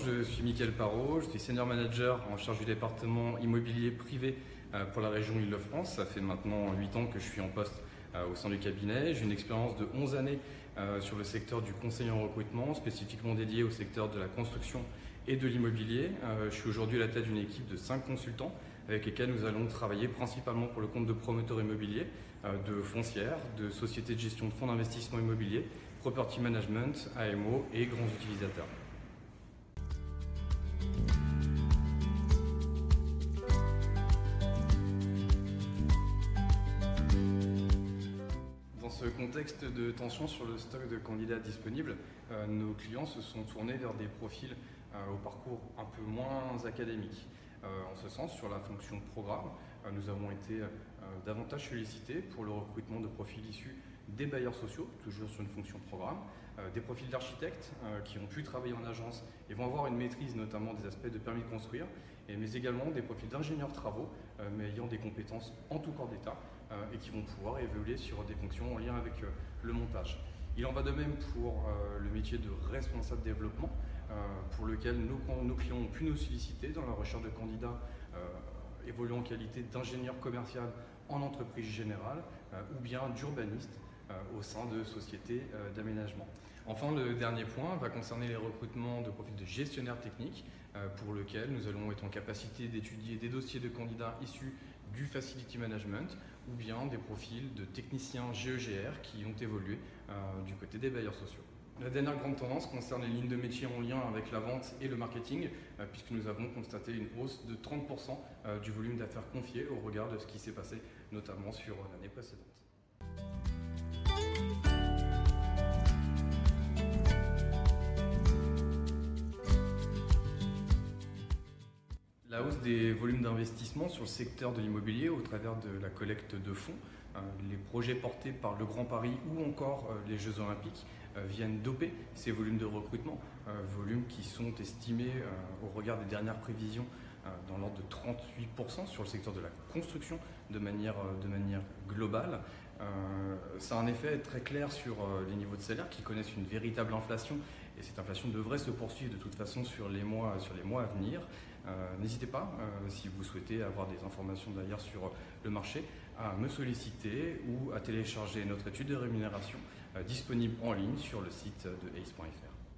je suis Mickaël Parot, je suis senior manager en charge du département immobilier privé pour la région Île-de-France. Ça fait maintenant 8 ans que je suis en poste au sein du cabinet. J'ai une expérience de 11 années sur le secteur du conseil en recrutement, spécifiquement dédié au secteur de la construction et de l'immobilier. Je suis aujourd'hui à la tête d'une équipe de 5 consultants avec lesquels nous allons travailler principalement pour le compte de promoteurs immobiliers, de foncières, de sociétés de gestion de fonds d'investissement immobilier, property management, AMO et grands utilisateurs. Dans ce contexte de tension sur le stock de candidats disponibles, nos clients se sont tournés vers des profils au parcours un peu moins académique. En ce sens, sur la fonction programme, nous avons été davantage sollicités pour le recrutement de profils issus des bailleurs sociaux, toujours sur une fonction programme, des profils d'architectes qui ont pu travailler en agence et vont avoir une maîtrise notamment des aspects de permis de construire, mais également des profils d'ingénieurs travaux, mais ayant des compétences en tout corps d'État et qui vont pouvoir évoluer sur des fonctions en lien avec le montage. Il en va de même pour le métier de responsable développement, pour lequel nos clients ont pu nous solliciter dans la recherche de candidats évoluant en qualité d'ingénieur commercial en entreprise générale ou bien d'urbaniste au sein de sociétés d'aménagement. Enfin, le dernier point va concerner les recrutements de profils de gestionnaires techniques pour lequel nous allons être en capacité d'étudier des dossiers de candidats issus du facility management ou bien des profils de techniciens GEGR qui ont évolué du côté des bailleurs sociaux. La dernière grande tendance concerne les lignes de métier en lien avec la vente et le marketing, puisque nous avons constaté une hausse de 30% du volume d'affaires confiées au regard de ce qui s'est passé notamment sur l'année précédente. La hausse des volumes d'investissement sur le secteur de l'immobilier au travers de la collecte de fonds, les projets portés par le Grand Paris ou encore les Jeux Olympiques viennent doper ces volumes de recrutement, volumes qui sont estimés au regard des dernières prévisions dans l'ordre de 38% sur le secteur de la construction de manière globale. Ça a un effet très clair sur les niveaux de salaire qui connaissent une véritable inflation et cette inflation devrait se poursuivre de toute façon sur les mois à venir. N'hésitez pas, si vous souhaitez avoir des informations d'ailleurs sur le marché, à me solliciter ou à télécharger notre étude de rémunération disponible en ligne sur le site de ace.fr.